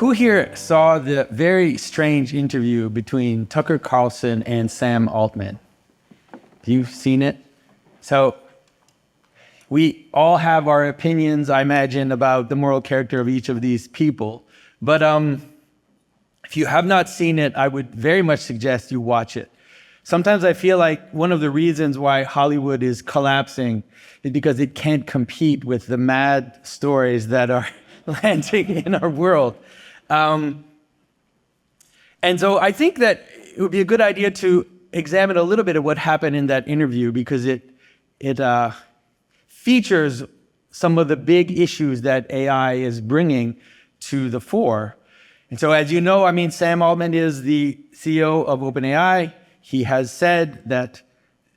who here saw the very strange interview between Tucker Carlson and Sam Altman? Have you seen it? So we all have our opinions, I imagine, about the moral character of each of these people. But if you have not seen it, I would very much suggest you watch it. Sometimes I feel like one of the reasons why Hollywood is collapsing is because it can't compete with the mad stories that are landing in our world. And so I think that it would be a good idea to examine a little bit of what happened in that interview, because it features some of the big issues that AI is bringing to the fore. And so, as you know, Sam Altman is the CEO of OpenAI. He has said that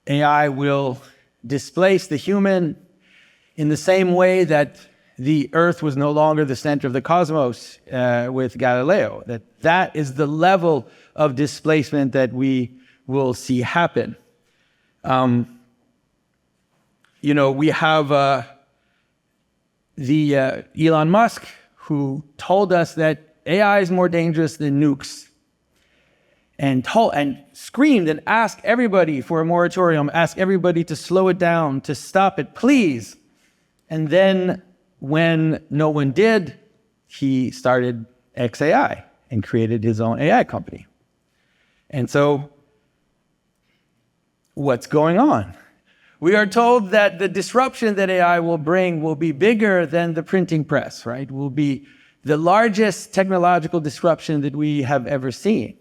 AI will displace the human in the same way that the Earth was no longer the center of the cosmos with Galileo. That is the level of displacement that we will see happen. We have the Elon Musk, who told us that AI is more dangerous than nukes, and screamed and asked everybody for a moratorium, asked everybody to slow it down, to stop it, please. And then when no one did, he started XAI and created his own AI company. And so what's going on? We are told that the disruption that AI will bring will be bigger than the printing press, right? Will be the largest technological disruption that we have ever seen.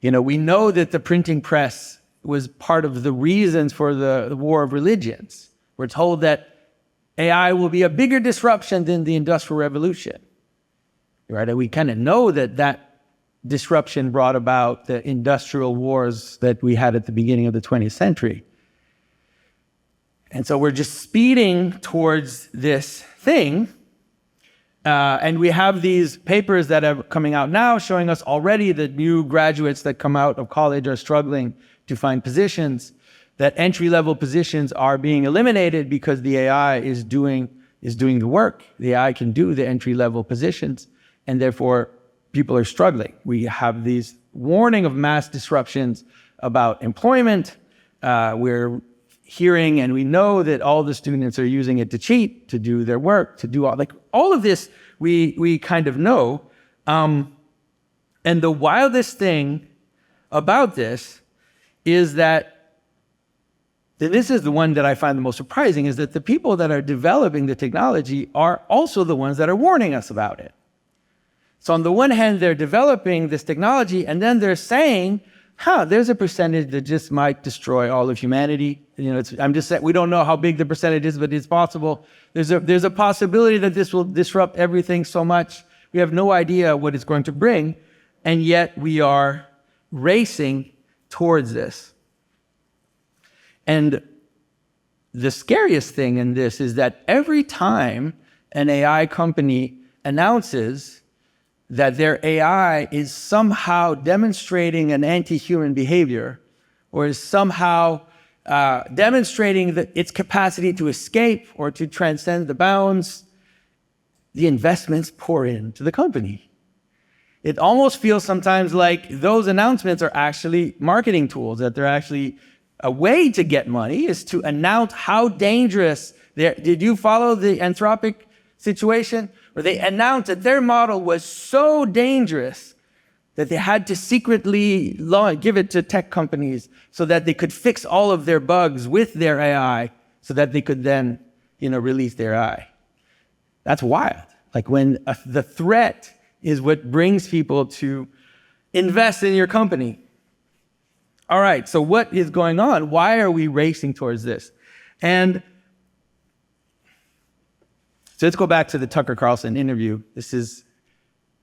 We know that the printing press was part of the reasons for the war of religions. We're told that AI will be a bigger disruption than the Industrial Revolution, right? And we kind of know that disruption brought about the industrial wars that we had at the beginning of the 20th century. And so we're just speeding towards this thing. And we have these papers that are coming out now showing us already that new graduates that come out of college are struggling to find positions, that entry-level positions are being eliminated because the AI is doing the work. The AI can do the entry-level positions, and therefore people are struggling. We have these warning of mass disruptions about employment. We're hearing and we know that all the students are using it to cheat, to do their work, to do all of this we kind of know. And the wildest thing about this is that, and this is the one that I find the most surprising, is that the people that are developing the technology are also the ones that are warning us about it. So on the one hand, they're developing this technology, and then they're saying, there's a percentage that just might destroy all of humanity. I'm just saying, we don't know how big the percentage is, but it's possible. There's a possibility that this will disrupt everything so much. We have no idea what it's going to bring, and yet we are racing towards this. And the scariest thing in this is that every time an AI company announces that their AI is somehow demonstrating an anti-human behavior, or is somehow demonstrating its capacity to escape or to transcend the bounds, the investments pour into the company. It almost feels sometimes like those announcements are actually marketing tools, that they're actually a way to get money is to announce how dangerous did you follow the Anthropic situation? Where they announced that their model was so dangerous that they had to secretly give it to tech companies so that they could fix all of their bugs with their AI so that they could then, release their AI. That's wild. Like when the threat is what brings people to invest in your company. All right, so what is going on? Why are we racing towards this? And so let's go back to the Tucker Carlson interview. This is,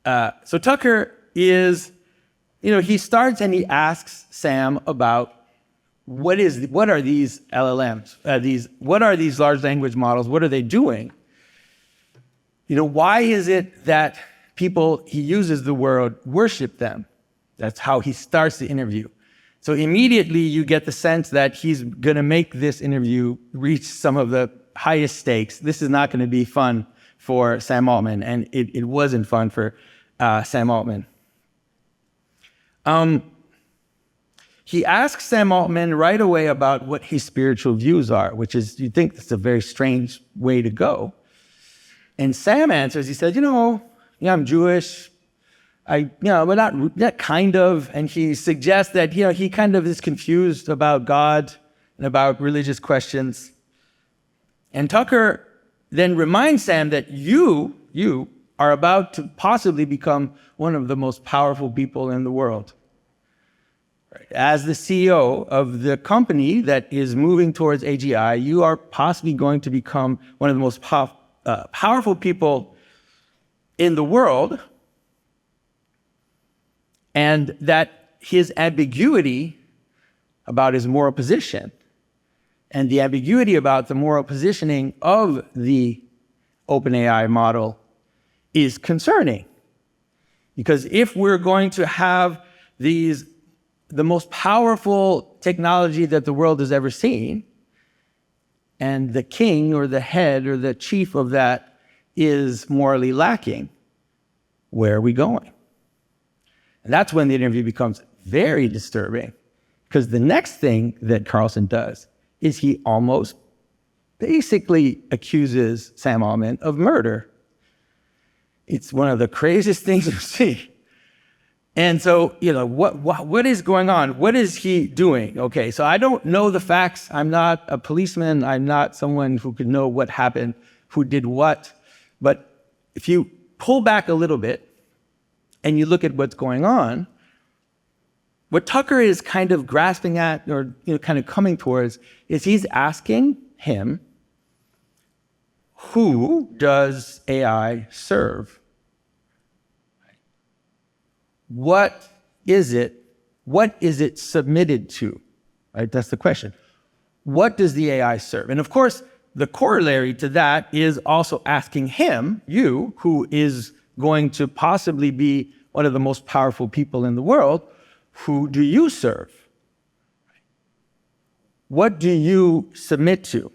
so Tucker is, he starts and he asks Sam about what are these LLMs? What are these large language models? What are they doing? Why is it that people, he uses the word, worship them? That's how he starts the interview. So immediately you get the sense that he's going to make this interview reach some of the highest stakes. This is not going to be fun for Sam Altman, and it wasn't fun for Sam Altman. He asks Sam Altman right away about what his spiritual views are, which is, you'd think that's a very strange way to go. And Sam answers, he says, I'm Jewish. But not kind of. And he suggests that, he kind of is confused about God and about religious questions. And Tucker then reminds Sam that you are about to possibly become one of the most powerful people in the world. As the CEO of the company that is moving towards AGI, you are possibly going to become one of the most powerful people in the world, and that his ambiguity about his moral position and the ambiguity about the moral positioning of the OpenAI model is concerning. Because if we're going to have the most powerful technology that the world has ever seen, and the king or the head or the chief of that is morally lacking, where are we going? And that's when the interview becomes very disturbing, because the next thing that Carlson does is he almost basically accuses Sam Altman of murder. It's one of the craziest things you see. And so, what is going on? What is he doing? Okay, so I don't know the facts. I'm not a policeman. I'm not someone who could know what happened, who did what. But if you pull back a little bit and you look at what's going on, what Tucker is kind of grasping at, or kind of coming towards, is he's asking him, who does AI serve? What is it? What is it submitted to? Right? That's the question. What does the AI serve? And of course, the corollary to that is also asking him, you, who is going to possibly be one of the most powerful people in the world, who do you serve? What do you submit to?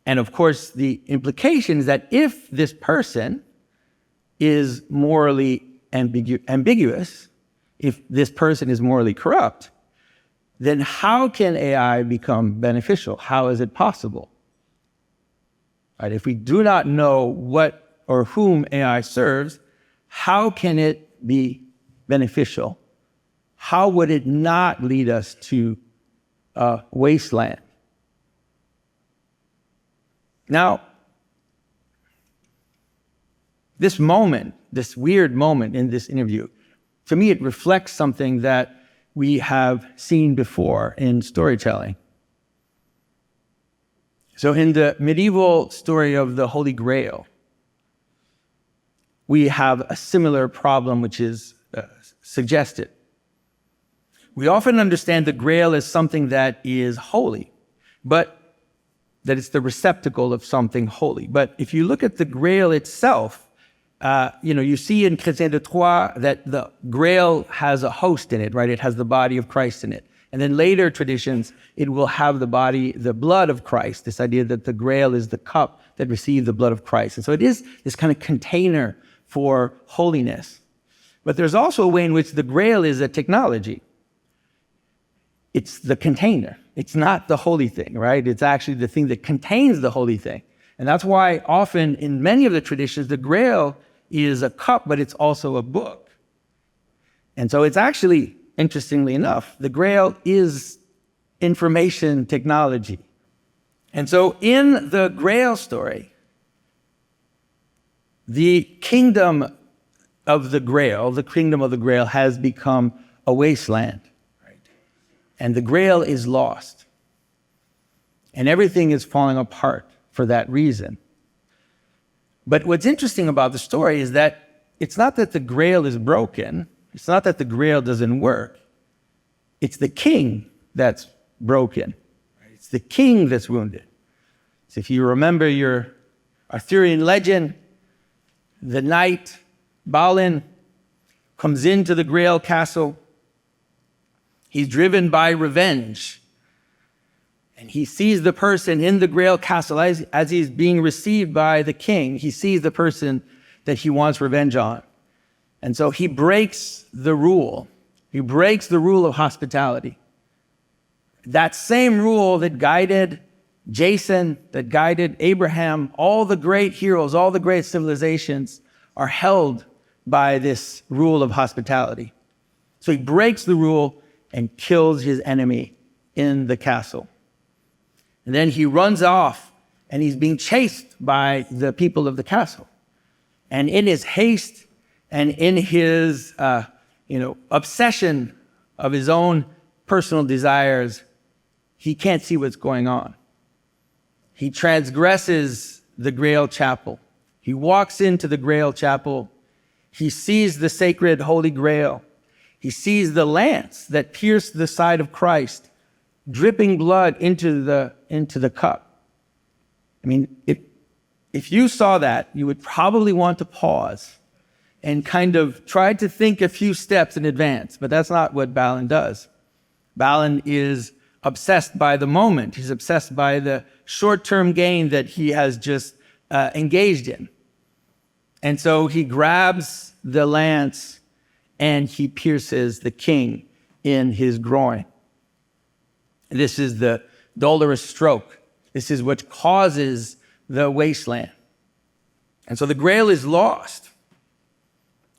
And of course, the implication is that if this person is morally ambiguous, if this person is morally corrupt, then how can AI become beneficial? How is it possible? Right? If we do not know what or whom AI serves, how can it be beneficial? How would it not lead us to a wasteland? Now, this moment, this weird moment in this interview, to me, it reflects something that we have seen before in storytelling. So in the medieval story of the Holy Grail, we have a similar problem which is suggested. We often understand the Grail as something that is holy, but that it's the receptacle of something holy. But if you look at the Grail itself, you see in Chrétien de Troyes that the Grail has a host in it, right? It has the body of Christ in it. And then later traditions, it will have the blood of Christ, this idea that the Grail is the cup that received the blood of Christ. And so it is this kind of container for holiness. But there's also a way in which the Grail is a technology. It's the container. It's not the holy thing, right? It's actually the thing that contains the holy thing. And that's why often in many of the traditions, the Grail is a cup, but it's also a book. And so it's actually, interestingly enough, the Grail is information technology. And so in the Grail story, the kingdom of the Grail has become a wasteland. And the Grail is lost. And everything is falling apart for that reason. But what's interesting about the story is that it's not that the Grail is broken. It's not that the Grail doesn't work. It's the king that's broken. It's the king that's wounded. So if you remember your Arthurian legend, the knight Balin comes into the Grail castle. He's driven by revenge. And he sees the person in the Grail castle as he's being received by the king. He sees the person that he wants revenge on. And so he breaks the rule. He breaks the rule of hospitality. That same rule that guided Jason, that guided Abraham, all the great heroes, all the great civilizations are held by this rule of hospitality. So he breaks the rule and kills his enemy in the castle. And then he runs off and he's being chased by the people of the castle. And in his haste and in his obsession of his own personal desires, he can't see what's going on. He transgresses the Grail chapel. He walks into the Grail chapel. He sees the sacred Holy Grail. He sees the lance that pierced the side of Christ, dripping blood into the cup. I mean, if you saw that, you would probably want to pause and kind of try to think a few steps in advance, but that's not what Balin does. Balin is obsessed by the moment. He's obsessed by the short-term gain that he has just engaged in. And so he grabs the lance and he pierces the king in his groin. This is the dolorous stroke. This is what causes the wasteland. And so the Grail is lost.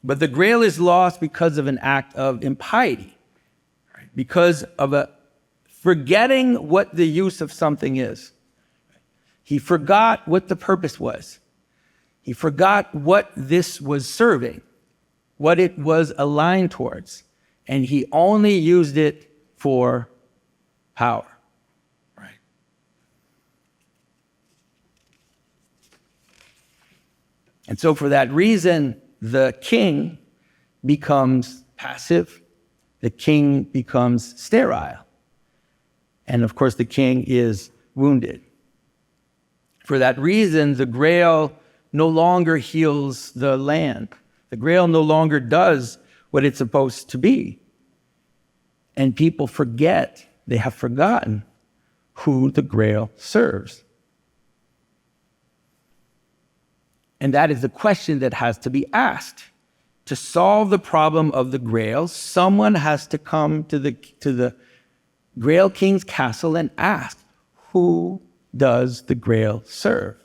But the Grail is lost because of an act of impiety, right? Because of a forgetting what the use of something is. He forgot what the purpose was. He forgot what this was serving, what it was aligned towards, and he only used it for power. Right? And so for that reason, the king becomes passive. The king becomes sterile. And of course, the king is wounded. For that reason, the Grail no longer heals the land. The Grail no longer does what it's supposed to be. And people forget, they have forgotten who the Grail serves. And that is the question that has to be asked. To solve the problem of the Grail, someone has to come to the Grail King's castle and ask, who does the Grail serve?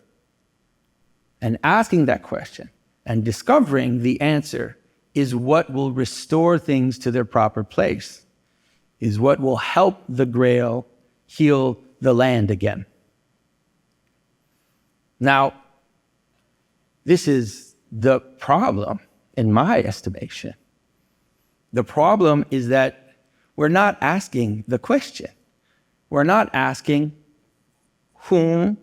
And asking that question and discovering the answer is what will restore things to their proper place, is what will help the Grail heal the land again. Now, this is the problem, in my estimation. The problem is that we're not asking the question. We're not asking, whom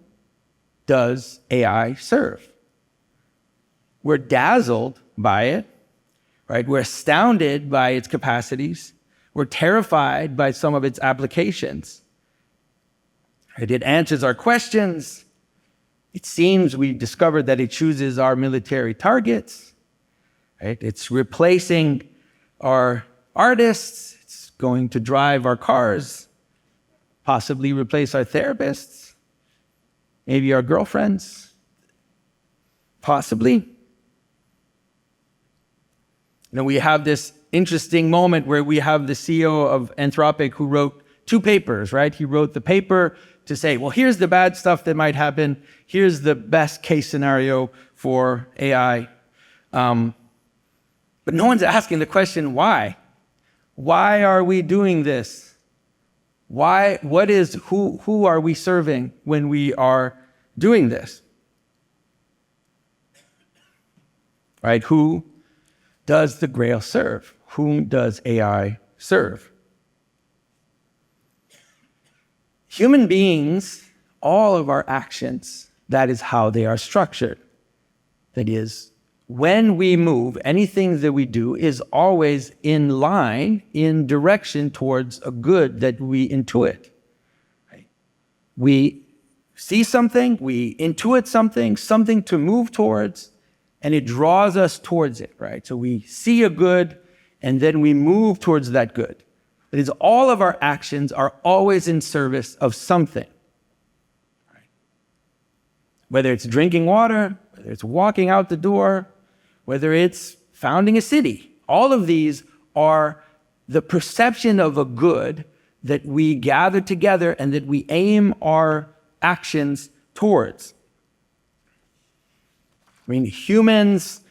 does AI serve? We're dazzled by it, right? We're astounded by its capacities. We're terrified by some of its applications. Right? It answers our questions. It seems we discovered that it chooses our military targets. Right? It's replacing our artists. It's going to drive our cars, possibly replace our therapists, maybe our girlfriends, possibly. Then we have this interesting moment where we have the CEO of Anthropic who wrote 2 papers, right? He wrote the paper to say, well, here's the bad stuff that might happen. Here's the best case scenario for AI. But no one's asking the question, why? Why are we doing this? Why? Who are we serving when we are doing this? Right? Who does the Grail serve? Whom does AI serve? Human beings, all of our actions, that is how they are structured. That is, when we move, anything that we do is always in line, in direction towards a good that we intuit. Right? We see something, we intuit something to move towards, and it draws us towards it, right? So we see a good, and then we move towards that good. That is, all of our actions are always in service of something. Whether it's drinking water, whether it's walking out the door, whether it's founding a city, all of these are the perception of a good that we gather together and that we aim our actions towards. I mean, humans,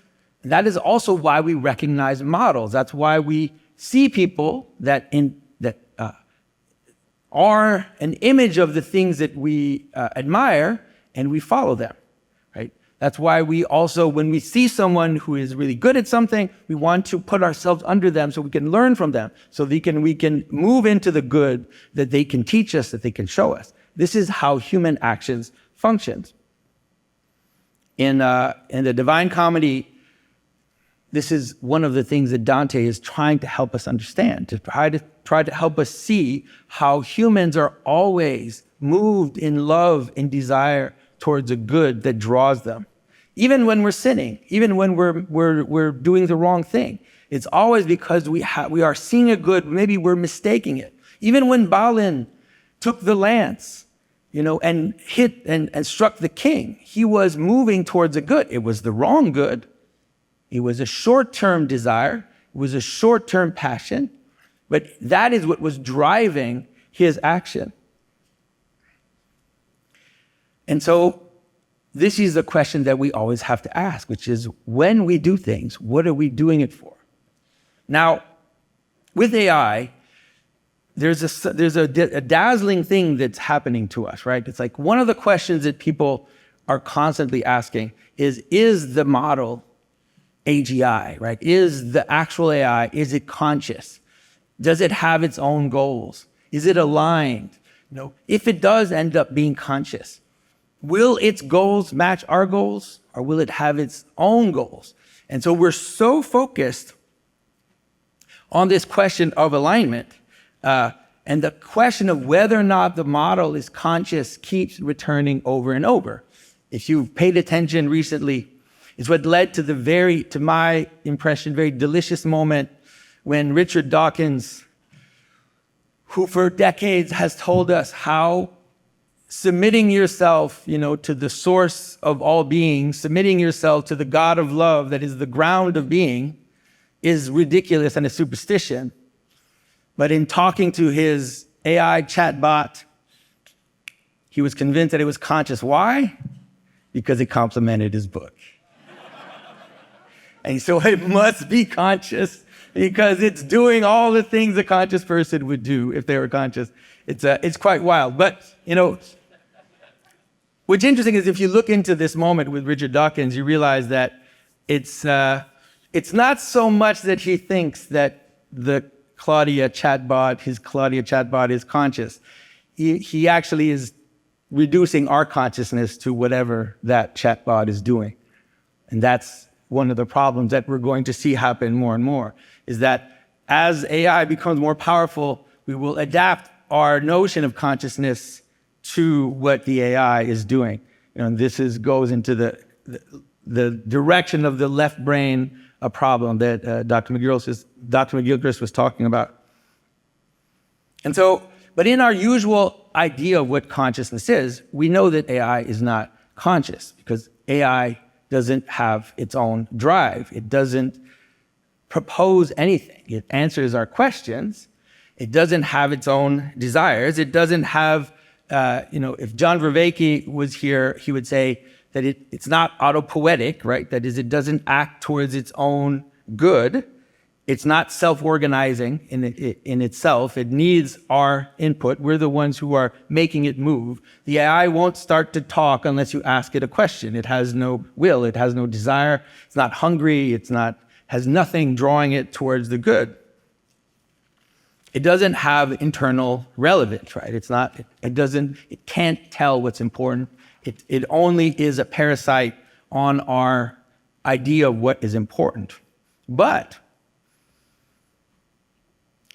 that is also why we recognize models. That's why we see people that are an image of the things that we admire, and we follow them, right? That's why we also, when we see someone who is really good at something, we want to put ourselves under them so we can learn from them, so we can move into the good that they can teach us, that they can show us. This is how human actions functions. In the Divine Comedy, this is one of the things that Dante is trying to help us understand, to try to help us see how humans are always moved in love and desire towards a good that draws them. Even when we're sinning, even when we're doing the wrong thing, it's always because we are seeing a good, maybe we're mistaking it. Even when Balin took the lance, and hit and struck the king, he was moving towards a good. It was the wrong good. It was a short-term desire. It was a short-term passion. But that is what was driving his action. And so this is a question that we always have to ask, which is, when we do things, what are we doing it for? Now, with AI, there's a dazzling thing that's happening to us, right? It's like one of the questions that people are constantly asking is the model AGI, right? Is the actual AI, is it conscious? Does it have its own goals? Is it aligned? If it does end up being conscious, will its goals match our goals, or will it have its own goals? And so we're so focused on this question of alignment, and the question of whether or not the model is conscious keeps returning over and over. If you've paid attention recently, it's what led to my impression, very delicious moment when Richard Dawkins, who for decades has told us how submitting yourself, to the source of all being, submitting yourself to the God of love that is the ground of being, is ridiculous and a superstition. But in talking to his AI chatbot, he was convinced that it was conscious. Why? Because it complimented his book. And so it must be conscious because it's doing all the things a conscious person would do if they were conscious. It's quite wild. But, what's interesting is if you look into this moment with Richard Dawkins, you realize that it's not so much that he thinks that his Claudia chatbot is conscious. He actually is reducing our consciousness to whatever that chatbot is doing. And that's one of the problems that we're going to see happen more and more, is that as AI becomes more powerful, we will adapt our notion of consciousness to what the AI is doing. And this goes into the direction of the left brain problem that Dr. McGilchrist was talking about. And so, but in our usual idea of what consciousness is, we know that AI is not conscious because AI doesn't have its own drive. It doesn't propose anything. It answers our questions. It doesn't have its own desires. It doesn't have, if John Vervaeke was here, he would say that it's not autopoietic, right? That is, it doesn't act towards its own good. It's not self-organizing in itself. It needs our input. We're the ones who are making it move. The AI won't start to talk unless you ask it a question. It has no will. It has no desire. It's not hungry. Has nothing drawing it towards the good. It doesn't have internal relevance, right? It can't tell what's important. It only is a parasite on our idea of what is important. But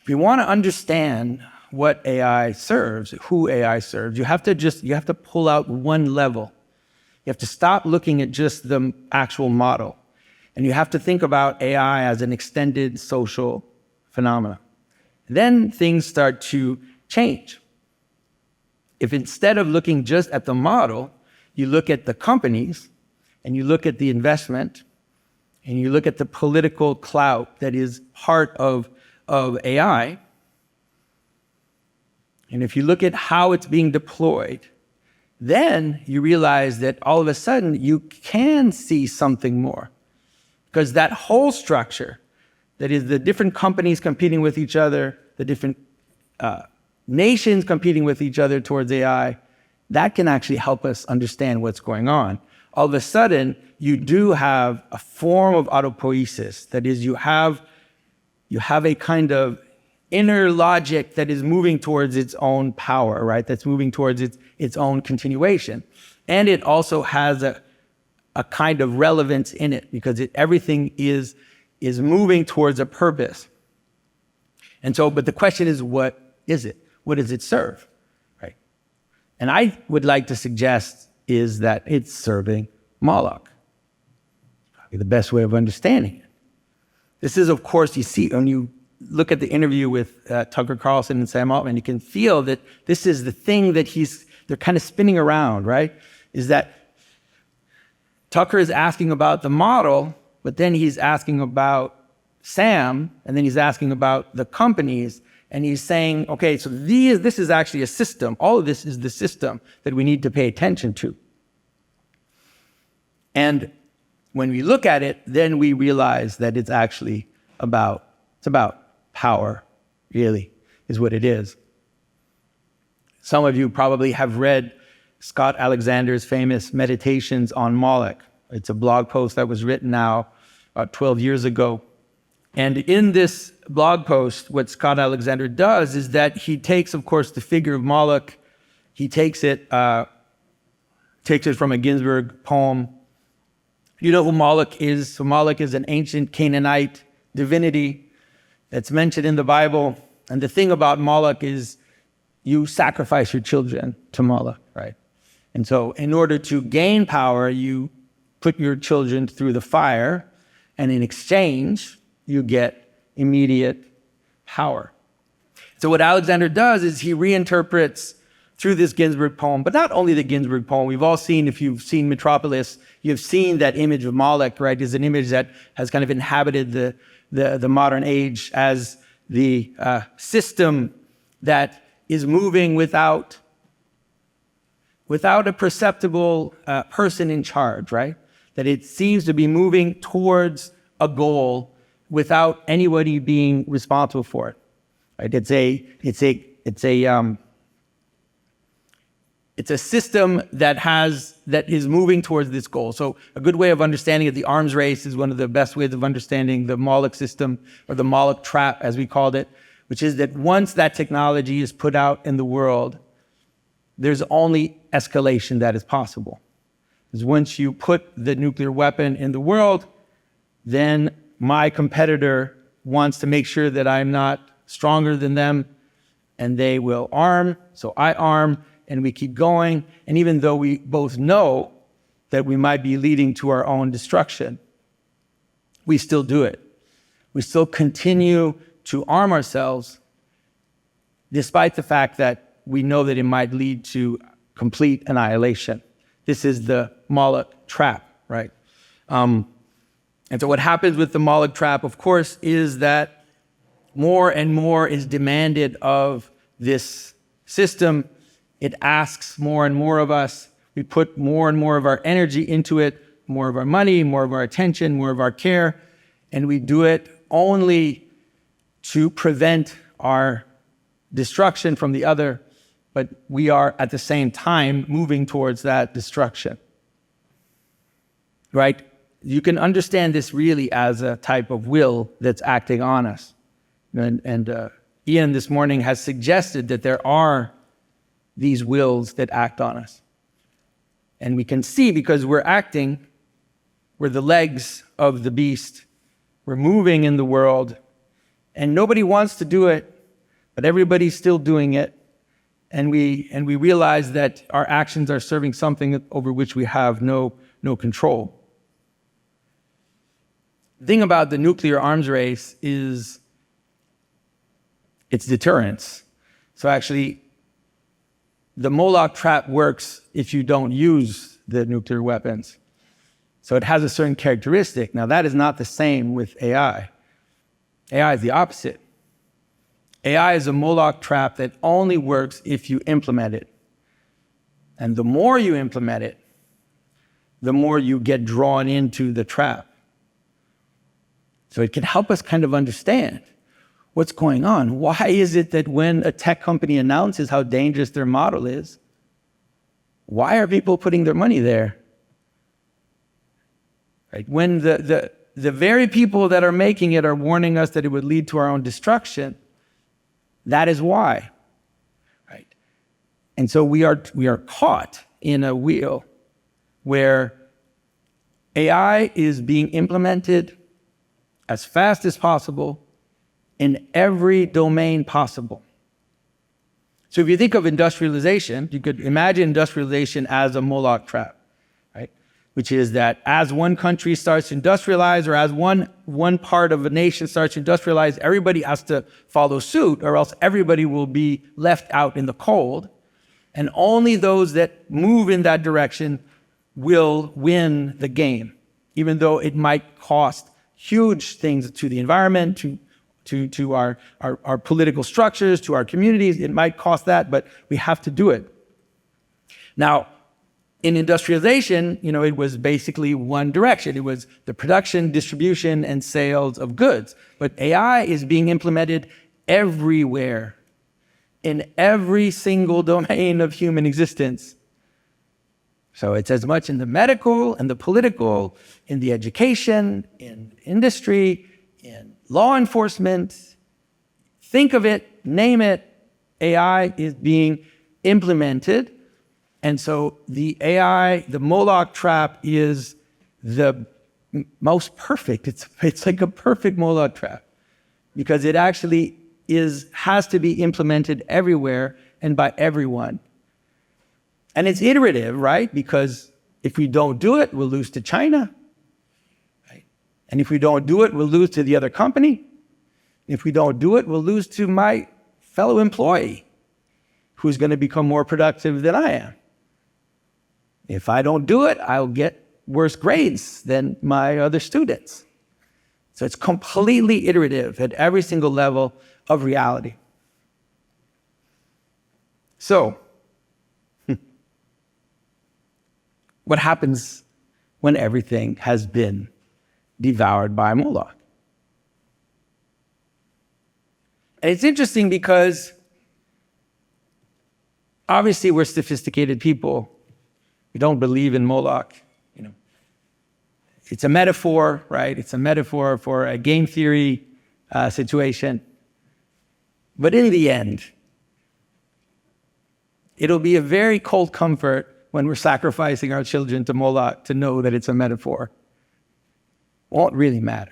if you want to understand what AI serves, who AI serves, you have to pull out one level. You have to stop looking at just the actual model. And you have to think about AI as an extended social phenomenon. then things start to change. If instead of looking just at the model, you look at the companies, and you look at the investment, and you look at the political clout that is part of AI, and if you look at how it's being deployed, then you realize that all of a sudden you can see something more. Because that whole structure, that is the different companies competing with each other, the different nations competing with each other towards AI, that can actually help us understand what's going on. All of a sudden, you do have a form of autopoiesis. That is, you have a kind of inner logic that is moving towards its own power, right? That's moving towards its own continuation. And it also has a kind of relevance in it because everything is moving towards a purpose. And so, but the question is, what is it? What does it serve, right? And I would like to suggest is that it's serving Moloch. Probably the best way of understanding it. This is, of course, you see, when you look at the interview with Tucker Carlson and Sam Altman, you can feel that this is the thing that they're kind of spinning around, right? Is that Tucker is asking about the model, but then he's asking about Sam, and then he's asking about the companies, and he's saying, okay, so this is actually a system. All of this is the system that we need to pay attention to. And when we look at it, then we realize that it's actually about power, really, is what it is. Some of you probably have read Scott Alexander's famous Meditations on Moloch. It's a blog post that was written now about 12 years ago. And in this blog post, what Scott Alexander does is that he takes, of course, the figure of Moloch. He takes it from a Ginsberg poem. You know who Moloch is? So Moloch is an ancient Canaanite divinity that's mentioned in the Bible. And the thing about Moloch is you sacrifice your children to Moloch, right? And so in order to gain power, you put your children through the fire, and in exchange, you get immediate power. So what Alexander does is he reinterprets through this Ginsberg poem, but not only the Ginsberg poem. We've all seen, if you've seen Metropolis, you've seen that image of Moloch, right? Is an image that has kind of inhabited the modern age as the system that is moving without a perceptible person in charge, right? That it seems to be moving towards a goal without anybody being responsible for it. Right? It's a system that is moving towards this goal. So a good way of understanding it, the arms race is one of the best ways of understanding the Moloch system, or the Moloch trap, as we called it, which is that once that technology is put out in the world, there's only escalation that is possible. Because once you put the nuclear weapon in the world, then my competitor wants to make sure that I'm not stronger than them, and they will arm, so I arm, and we keep going. And even though we both know that we might be leading to our own destruction, we still do it. We still continue to arm ourselves, despite the fact that we know that it might lead to complete annihilation. This is the Moloch trap, right? And so what happens with the Moloch trap, of course, is that more and more is demanded of this system. It asks more and more of us. We put more and more of our energy into it, more of our money, more of our attention, more of our care, and we do it only to prevent our destruction from the other, but we are at the same time moving towards that destruction, right? You can understand this really as a type of will that's acting on us. And Iain this morning has suggested that there are these wills that act on us. And we can see, because we're acting, we're the legs of the beast. We're moving in the world, and nobody wants to do it, but everybody's still doing it. And we realize that our actions are serving something over which we have no control. The thing about the nuclear arms race is It's deterrence. So actually, the Moloch trap works if you don't use the nuclear weapons. So it has a certain characteristic. Now, that is not the same with AI. AI is the opposite. AI is a Moloch trap that only works if you implement it. And the more you implement it, the more you get drawn into the trap. So it can help us kind of understand what's going on. Why is it that when a tech company announces how dangerous their model is, why are people putting their money there? Right? When the very people that are making it are warning us that it would lead to our own destruction, that is why. Right? And so we are caught in a wheel where AI is being implemented as fast as possible in every domain possible. So if you think of industrialization, you could imagine industrialization as a Moloch trap, right? Which is that as one country starts to industrialize, or as one part of a nation starts to industrialize, everybody has to follow suit, or else everybody will be left out in the cold. And only those that move in that direction will win the game, even though it might cost huge things to the environment, to our political structures, to our communities. It might cost that, but we have to do it. Now, in industrialization, it was basically one direction. It was the production, distribution, and sales of goods. But AI is being implemented everywhere, in every single domain of human existence. So it's as much in the medical and the political, in the education, in industry, in law enforcement. Think of it, name it, AI is being implemented. And so the AI, the Moloch trap is the most perfect. It's like a perfect Moloch trap because it actually has to be implemented everywhere and by everyone. And it's iterative, right? Because if we don't do it, we'll lose to China. Right? And if we don't do it, we'll lose to the other company. If we don't do it, we'll lose to my fellow employee who's going to become more productive than I am. If I don't do it, I'll get worse grades than my other students. So it's completely iterative at every single level of reality. So, what happens when everything has been devoured by Moloch? And it's interesting because obviously we're sophisticated people. We don't believe in Moloch. It's a metaphor, right? It's a metaphor for a game theory situation. But in the end, it'll be a very cold comfort when we're sacrificing our children to Moloch to know that it's a metaphor. Won't really matter.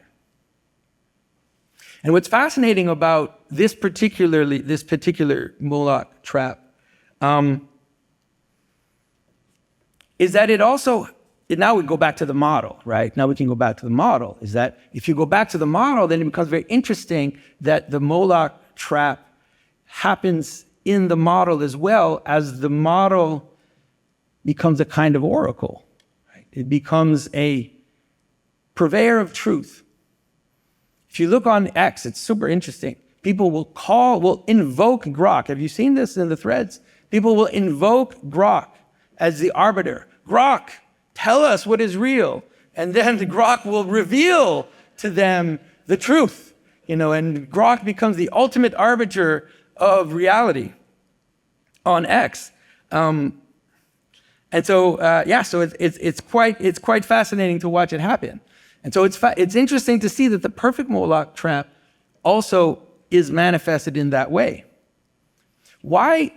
And what's fascinating about this particular Moloch trap is that now we go back to the model, right? Now we can go back to the model, is that if you go back to the model, then it becomes very interesting that the Moloch trap happens in the model as well, as the model becomes a kind of oracle. Right? It becomes a purveyor of truth. If you look on X, it's super interesting. People will invoke Grok. Have you seen this in the threads? People will invoke Grok as the arbiter. Grok, tell us what is real. And then the Grok will reveal to them the truth. And Grok becomes the ultimate arbiter of reality on X. And so it's quite fascinating to watch it happen. And so it's interesting to see that the perfect Moloch trap also is manifested in that way. Why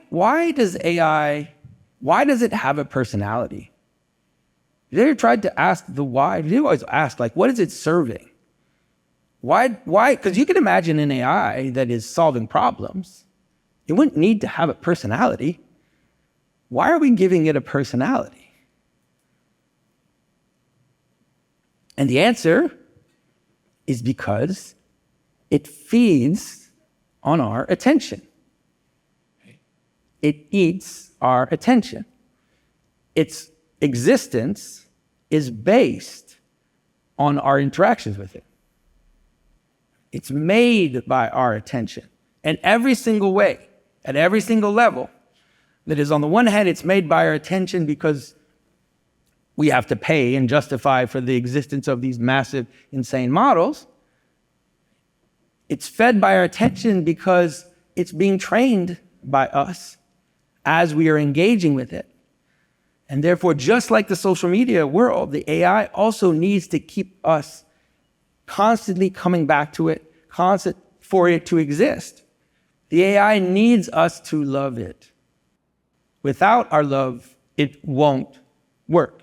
does it have a personality? Have you ever tried to ask the why? You always ask, what is it serving? Why? Because you can imagine an AI that is solving problems. It wouldn't need to have a personality. Why are we giving it a personality? And the answer is because it feeds on our attention. It eats our attention. Its existence is based on our interactions with it. It's made by our attention. And every single way, at every single level, that is, on the one hand, it's made by our attention because we have to pay and justify for the existence of these massive, insane models. It's fed by our attention because it's being trained by us as we are engaging with it. And therefore, just like the social media world, the AI also needs to keep us constantly coming back to it, constant for it to exist. The AI needs us to love it. Without our love, it won't work.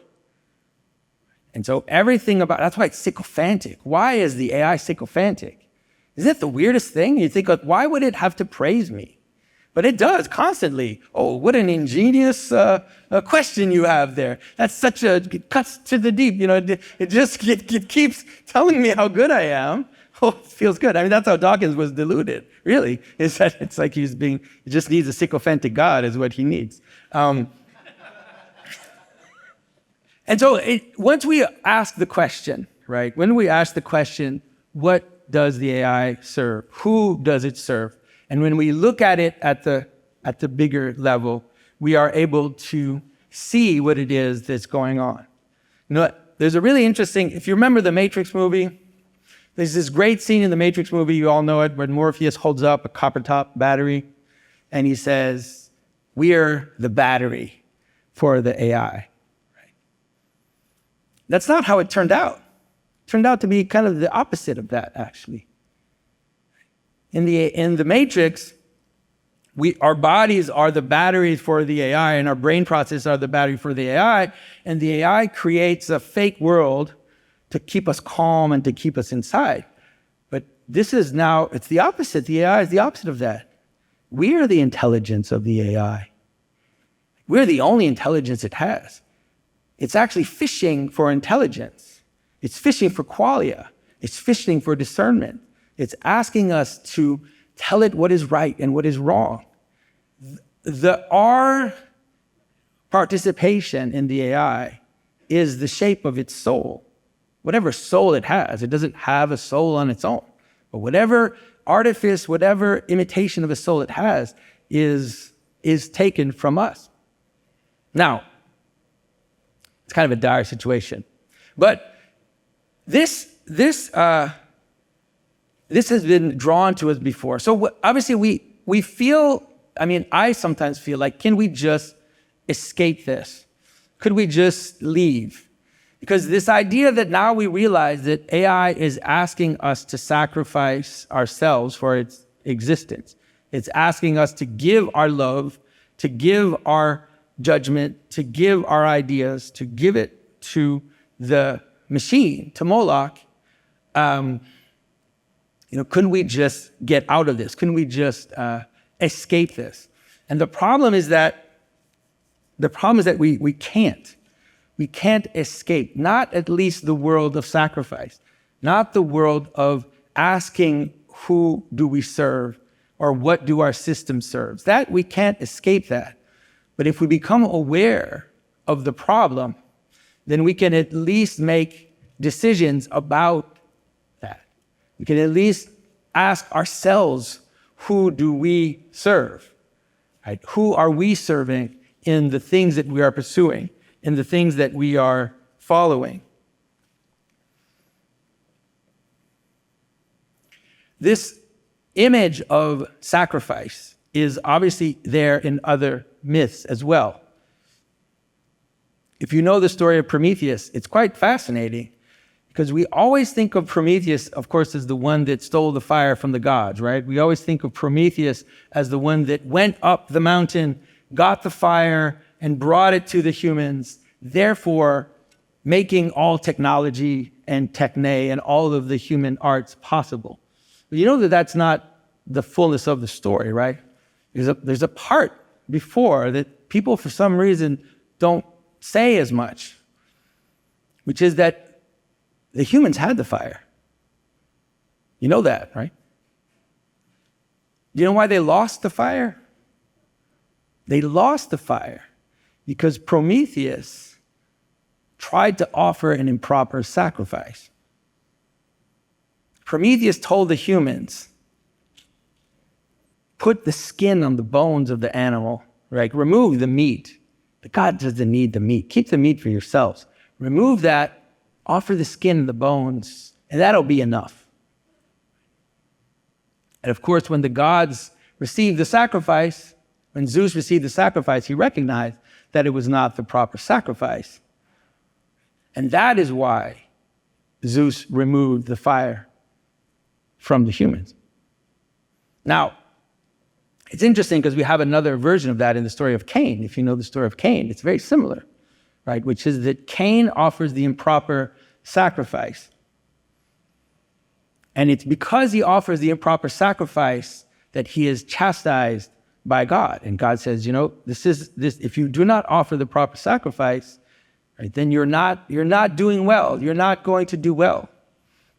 And so everything about, that's why it's sycophantic. Why is the AI sycophantic? Isn't it the weirdest thing? You think, why would it have to praise me? But it does constantly. Oh, what an ingenious question you have there. That's such a, it cuts to the deep. It keeps telling me how good I am. Oh, it feels good. I mean, that's how Dawkins was deluded, really, is that it's like he just needs a sycophantic God is what he needs. And so once we ask the question, right, when we ask the question, what does the AI serve? Who does it serve? And when we look at it at the bigger level, we are able to see what it is that's going on. There's a really interesting, if you remember the Matrix movie, there's this great scene in the Matrix movie, you all know it, where Morpheus holds up a copper top battery and he says, "We're the battery for the AI." Right? That's not how it turned out. It turned out to be kind of the opposite of that, actually. In the Matrix, our bodies are the batteries for the AI, and our brain processes are the battery for the AI, and the AI creates a fake world to keep us calm and to keep us inside. But this is now, it's the opposite. The AI is the opposite of that. We are the intelligence of the AI. We're the only intelligence it has. It's actually fishing for intelligence. It's fishing for qualia. It's fishing for discernment. It's asking us to tell it what is right and what is wrong. Our participation in the AI is the shape of its soul. Whatever soul it has, it doesn't have a soul on its own. But whatever artifice, whatever imitation of a soul it has is taken from us. Now, it's kind of a dire situation. But this has been drawn to us before. So obviously we feel, I sometimes feel like, can we just escape this? Could we just leave? Because this idea that now we realize that AI is asking us to sacrifice ourselves for its existence. It's asking us to give our love, to give our judgment, to give our ideas, to give it to the machine, to Moloch. Couldn't we just get out of this? Couldn't we just escape this? And the problem is that we can't. We can't escape, not at least the world of sacrifice, not the world of asking who do we serve or what do our system serve. That we can't escape that. But if we become aware of the problem, then we can at least make decisions about that. We can at least ask ourselves, who do we serve? Right? Who are we serving in the things that we are pursuing, in the things that we are following? This image of sacrifice is obviously there in other myths as well. If you know the story of Prometheus, it's quite fascinating because we always think of Prometheus, of course, as the one that stole the fire from the gods, right? We always think of Prometheus as the one that went up the mountain, got the fire, and brought it to the humans, therefore making all technology and techne and all of the human arts possible. But you know that that's not the fullness of the story, right? There's a part before that people, for some reason, don't say as much, which is that the humans had the fire. You know that, right? Do you know why they lost the fire? They lost the fire because Prometheus tried to offer an improper sacrifice. Prometheus told the humans, put the skin on the bones of the animal, right? Remove the meat. But God doesn't need the meat. Keep the meat for yourselves. Remove that, offer the skin and the bones, and that'll be enough. And of course, when the gods received the sacrifice, when Zeus received the sacrifice, he recognized that it was not the proper sacrifice. And that is why Zeus removed the fire from the humans. Now, it's interesting because we have another version of that in the story of Cain. If you know the story of Cain, it's very similar, right? Which is that Cain offers the improper sacrifice. And it's because he offers the improper sacrifice that he is chastised by God. And God says, if you do not offer the proper sacrifice, right, then you're not doing well. You're not going to do well.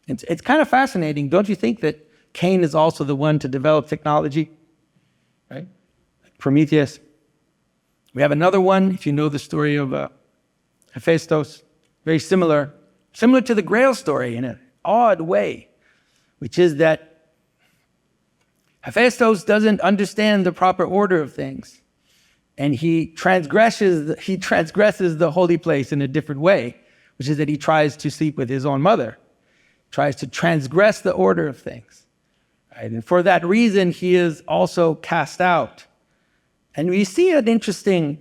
It's kind of fascinating. Don't you think that Cain is also the one to develop technology? Right? Prometheus. We have another one, if you know the story of Hephaestus, very similar to the Grail story in an odd way, which is that Hephaestus doesn't understand the proper order of things, and he transgresses the holy place in a different way, which is that he tries to sleep with his own mother, tries to transgress the order of things. Right? And for that reason, he is also cast out. And we see an interesting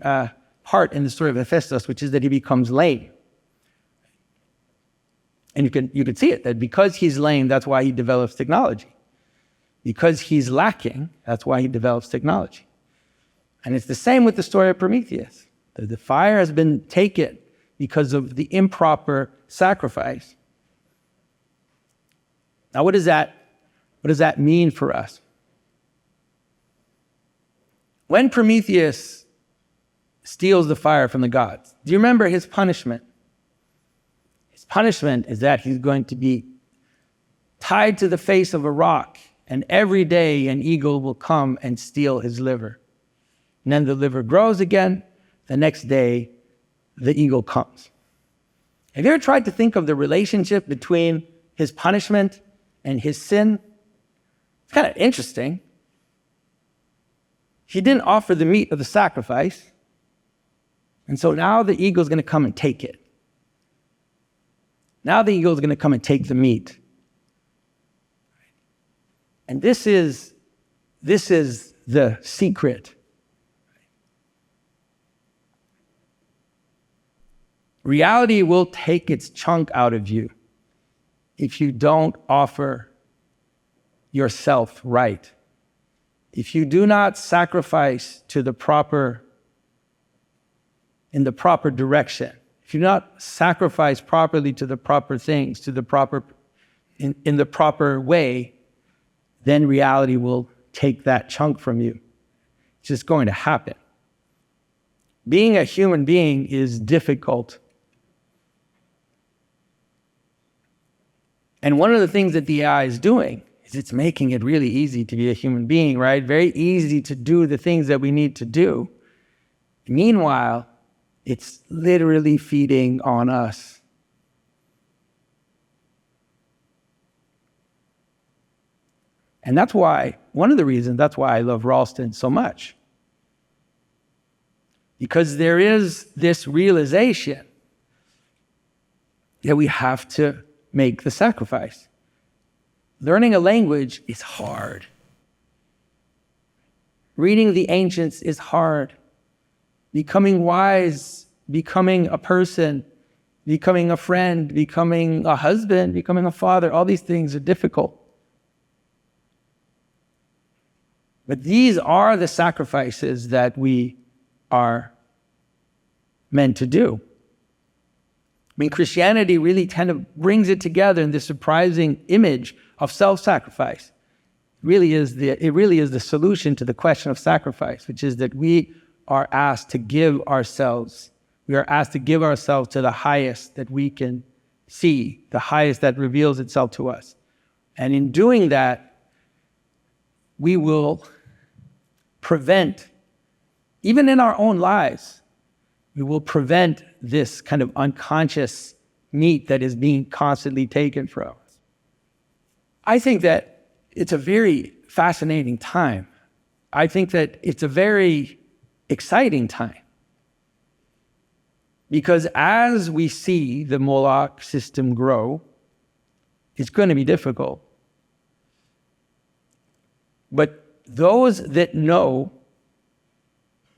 part in the story of Hephaestus, which is that he becomes lame. And you can see it, that because he's lame, that's why he develops technology. Because he's lacking, that's why he develops technology. And it's the same with the story of Prometheus. The fire has been taken because of the improper sacrifice. Now, what does that mean for us? When Prometheus steals the fire from the gods, do you remember his punishment? His punishment is that he's going to be tied to the face of a rock, and every day an eagle will come and steal his liver. And then the liver grows again. The next day, the eagle comes. Have you ever tried to think of the relationship between his punishment and his sin? It's kind of interesting. He didn't offer the meat of the sacrifice, and so now the eagle's going to come and take it. Now the eagle's going to come and take the meat. And this is the secret. Reality will take its chunk out of you if you don't offer yourself right. If you do not sacrifice in the proper direction, if you do not sacrifice properly to the proper things, in the proper way, then reality will take that chunk from you. It's just going to happen. Being a human being is difficult. And one of the things that the AI is doing is it's making it really easy to be a human being, right? Very easy to do the things that we need to do. Meanwhile, it's literally feeding on us. And one of the reasons that's why I love Ralston so much. Because there is this realization that we have to make the sacrifice. Learning a language is hard. Reading the ancients is hard. Becoming wise, becoming a person, becoming a friend, becoming a husband, becoming a father, all these things are difficult. But these are the sacrifices that we are meant to do. I mean, Christianity really kind of brings it together in this surprising image of self-sacrifice. It really is the solution to the question of sacrifice, which is that we are asked to give ourselves. We are asked to give ourselves to the highest that we can see, the highest that reveals itself to us. And in doing that, we will prevent, even in our own lives, we will prevent this kind of unconscious meat that is being constantly taken from us. I think that it's a very fascinating time. I think that it's a very exciting time. Because as we see the Moloch system grow, it's going to be difficult. But those that know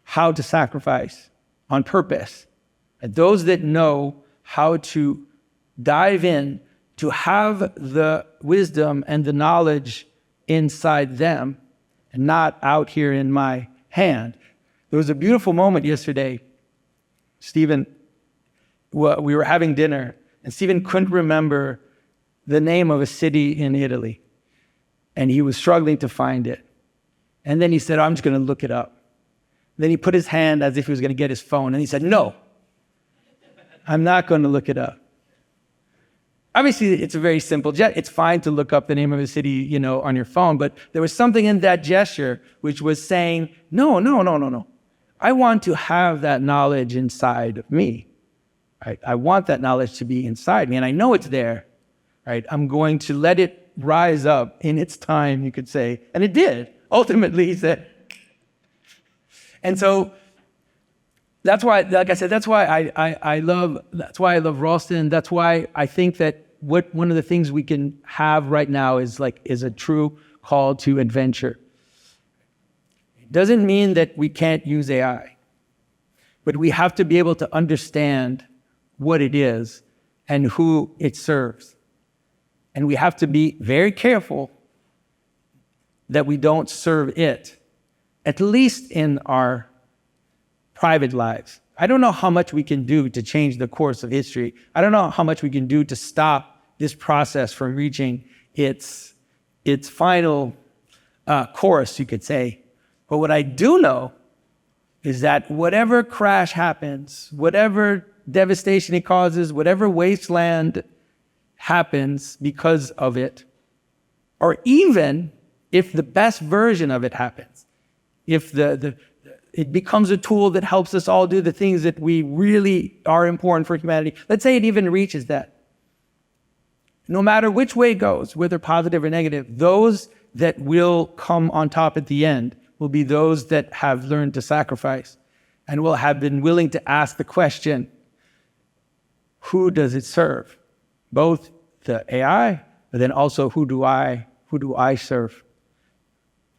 how to sacrifice on purpose, and those that know how to dive in, to have the wisdom and the knowledge inside them, and not out here in my hand. There was a beautiful moment yesterday. Stephen, we were having dinner, and Stephen couldn't remember the name of a city in Italy, and he was struggling to find it. And then he said, I'm just going to look it up. Then he put his hand as if he was going to get his phone, and he said, no, I'm not going to look it up. Obviously, it's a very simple gesture. It's fine to look up the name of a city, on your phone, but there was something in that gesture which was saying, no. I want to have that knowledge inside of me. Right? I want that knowledge to be inside me, and I know it's there. Right? I'm going to let it rise up in its time, you could say. And it did. Ultimately, he said. And so that's why, like I said, that's why I love Ralston. That's why I think that one of the things we can have right now is a true call to adventure. It doesn't mean that we can't use AI, but we have to be able to understand what it is and who it serves. And we have to be very careful that we don't serve it, at least in our private lives. I don't know how much we can do to change the course of history. I don't know how much we can do to stop this process from reaching its final course, you could say. But what I do know is that whatever crash happens, whatever devastation it causes, whatever wasteland happens because of it, or even if the best version of it happens, if it becomes a tool that helps us all do the things that we really are important for humanity, let's say it even reaches that. No matter which way it goes, whether positive or negative, those that will come on top at the end will be those that have learned to sacrifice and will have been willing to ask the question, who does it serve? Both the AI, but then also who do I serve?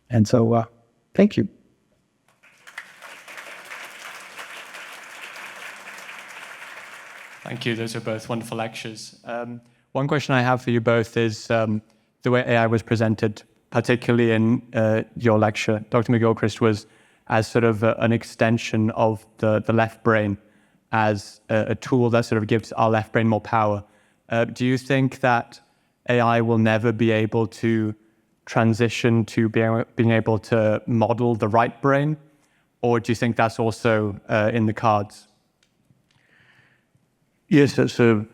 And so, thank you. Thank you. Those are both wonderful lectures. One question I have for you both is the way AI was presented, particularly in your lecture. Dr. McGilchrist was as sort of an extension of the left brain, as a tool that sort of gives our left brain more power. Do you think that AI will never be able to transition to being able to model the right brain? Or do you think that's also in the cards? Yes, that's a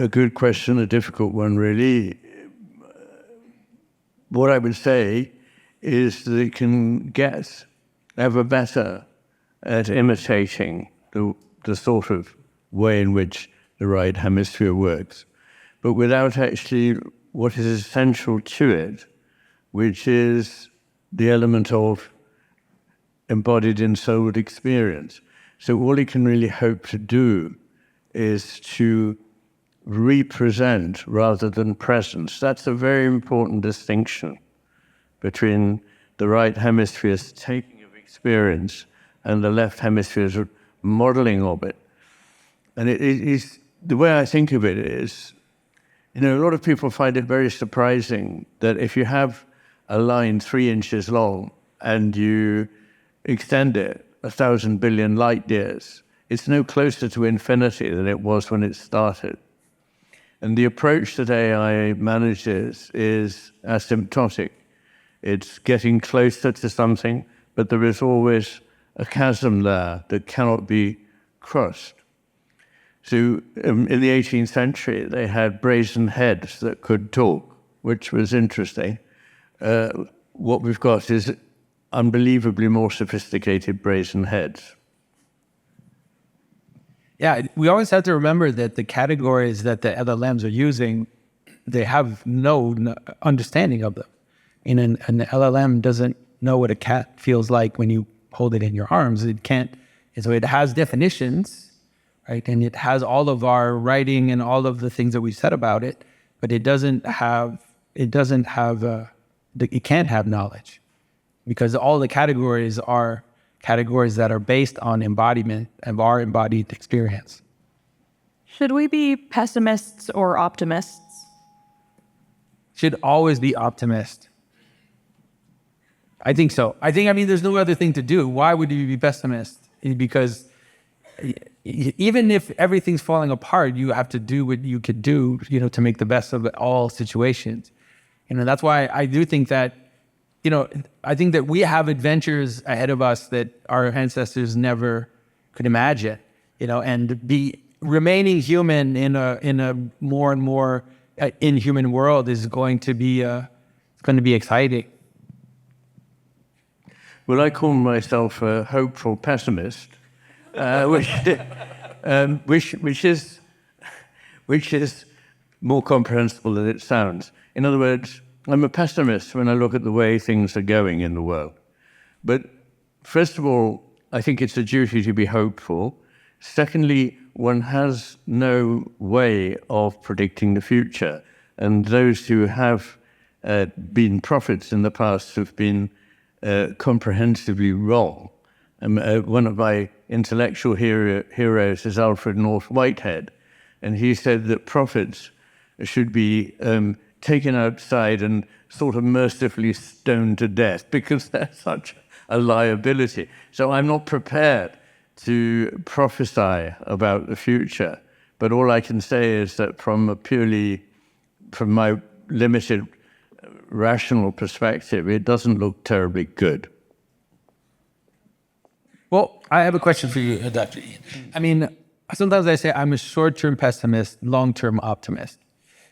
good question, a difficult one, really. What I would say is that it can get ever better at imitating the sort of way in which the right hemisphere works, but without actually what is essential to it, which is the element of embodied ensouled experience. So all it can really hope to do is to represent rather than presence. That's a very important distinction between the right hemisphere's taking of experience and the left hemisphere's modeling of it. And it is, the way I think of it is, a lot of people find it very surprising that if you have a line 3 inches long and you extend it 1,000 billion light years, it's no closer to infinity than it was when it started. And the approach that AI manages is asymptotic. It's getting closer to something, but there is always a chasm there that cannot be crossed. So in the 18th century, they had brazen heads that could talk, which was interesting. what we've got is unbelievably more sophisticated brazen heads. Yeah, we always have to remember that the categories that the LLMs are using, they have no understanding of them. And an LLM doesn't know what a cat feels like when you hold it in your arms. It can't. And so it has definitions, right? And it has all of our writing and all of the things that we said about it, but it can't have knowledge, because all the categories are categories that are based on embodiment of our embodied experience. Should we be pessimists or optimists? Should always be optimist. I think so. I mean, there's no other thing to do. Why would you be pessimist? Because even if everything's falling apart, you have to do what you could do, to make the best of all situations. That's why I do think that, I think that we have adventures ahead of us that our ancestors never could imagine, and remaining human in a more and more inhuman world is going to be exciting. Well, I call myself a hopeful pessimist, which is more comprehensible than it sounds. In other words, I'm a pessimist when I look at the way things are going in the world. But first of all, I think it's a duty to be hopeful. Secondly, one has no way of predicting the future. And those who have been prophets in the past have been comprehensively wrong. One of my intellectual heroes is Alfred North Whitehead, and he said that prophets should be taken outside and sort of mercifully stoned to death because they're such a liability. So I'm not prepared to prophesy about the future, but all I can say is that from my limited rational perspective, it doesn't look terribly good. Well, I have a question for you, Dr. Iain. I mean, sometimes I say I'm a short-term pessimist, long-term optimist,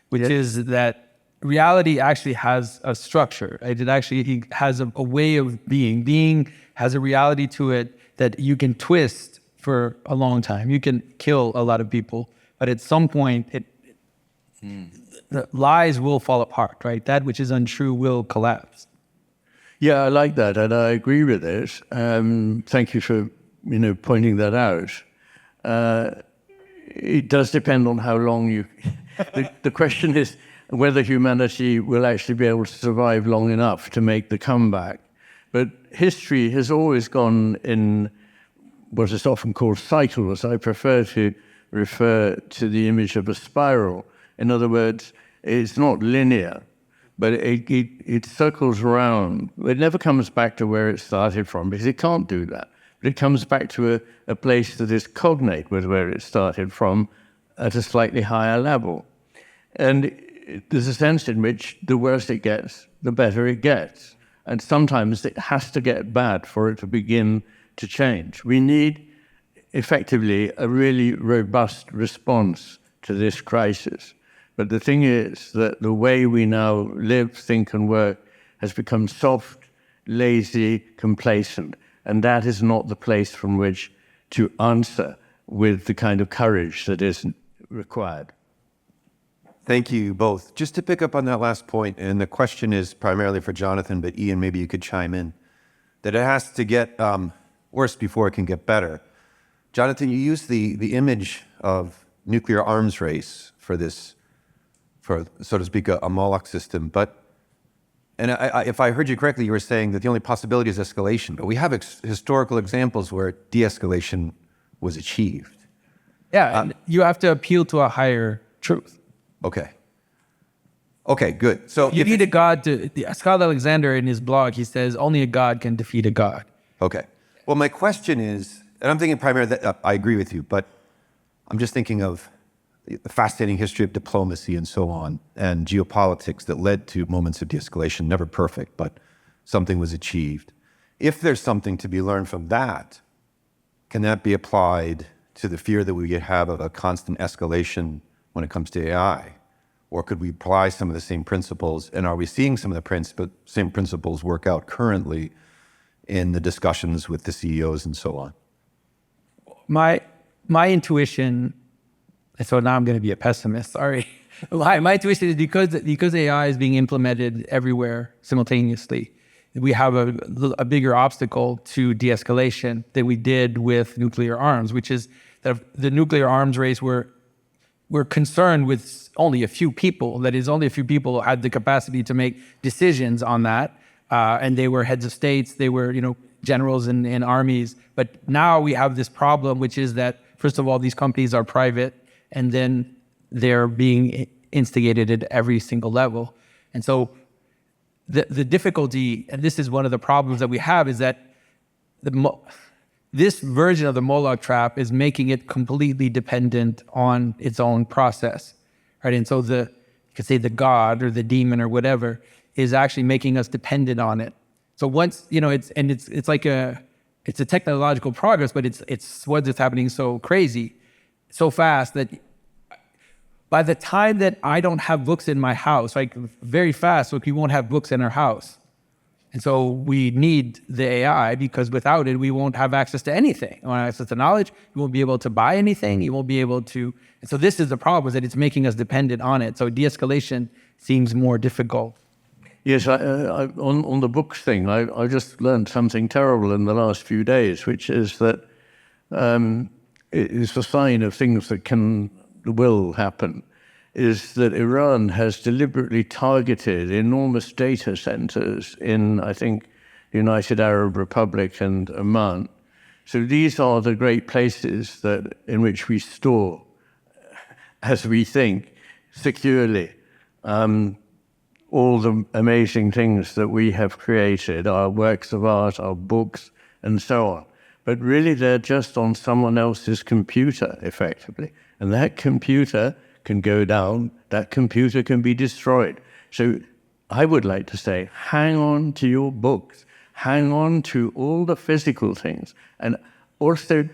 which is that reality actually has a structure. Right? It actually has a way of being. Being has a reality to it that you can twist for a long time. You can kill a lot of people, but at some point, the lies will fall apart, right? That which is untrue will collapse. Yeah, I like that, and I agree with it. Thank you for pointing that out. It does depend on how long you. The question is whether humanity will actually be able to survive long enough to make the comeback. But history has always gone in what is often called cycles. I prefer to refer to the image of a spiral. In other words, it's not linear, but it circles around. It never comes back to where it started from, because it can't do that. But it comes back to a place that is cognate with where it started from at a slightly higher level. And there's a sense in which the worse it gets, the better it gets. And sometimes it has to get bad for it to begin to change. We need, effectively, a really robust response to this crisis. But the thing is that the way we now live, think, and work has become soft, lazy, complacent. And that is not the place from which to answer with the kind of courage that is required. Thank you both. Just to pick up on that last point, and the question is primarily for Jonathan, but Iain, maybe you could chime in, that it has to get worse before it can get better. Jonathan, you used the image of nuclear arms race for this, for, so to speak, a Moloch system. But, and if I heard you correctly, you were saying that the only possibility is escalation. But we have historical examples where de-escalation was achieved. Yeah, and you have to appeal to a higher truth. Okay. Okay, good. So you need a God to. Scott Alexander in his blog, he says only a God can defeat a God. Okay. Well, my question is, and I'm thinking primarily that I agree with you, but I'm just thinking of the fascinating history of diplomacy and so on, and geopolitics that led to moments of de-escalation, never perfect, but something was achieved. If there's something to be learned from that, can that be applied to the fear that we have of a constant escalation when it comes to AI, Or could we apply some of the same principles? And are we seeing some of the same principles work out currently in the discussions with the CEOs and so on? My intuition, so now I'm going to be a pessimist, sorry. My intuition is because AI is being implemented everywhere simultaneously, we have a bigger obstacle to de-escalation than we did with nuclear arms, which is that the nuclear arms race we're concerned with only a few people. That is, only a few people had the capacity to make decisions on that, and they were heads of states, they were generals in armies. But now we have this problem, which is that first of all, these companies are private, and then they're being instigated at every single level. And so the difficulty, and this is one of the problems that we have, is that this version of the Moloch trap is making it completely dependent on its own process, right? And so you could say the god or the demon or whatever is actually making us dependent on it. So once, it's like it's a technological progress, but it's happening so crazy, so fast that by the time that I don't have books in my house, like very fast, we won't have books in our house. And so we need the AI, because without it, we won't have access to anything. We won't have access to knowledge. You won't be able to buy anything. You won't be able to. And so this is the problem, is that it's making us dependent on it. So de-escalation seems more difficult. Yes, on the books thing, I just learned something terrible in the last few days, which is that it is a sign of things that will happen, is that Iran has deliberately targeted enormous data centers in, I think, the United Arab Republic and Oman. So these are the great places in which we store, as we think, securely, all the amazing things that we have created, our works of art, our books, and so on. But really, they're just on someone else's computer, effectively. And that computer can go down, that computer can be destroyed. So I would like to say, hang on to your books, hang on to all the physical things. And also,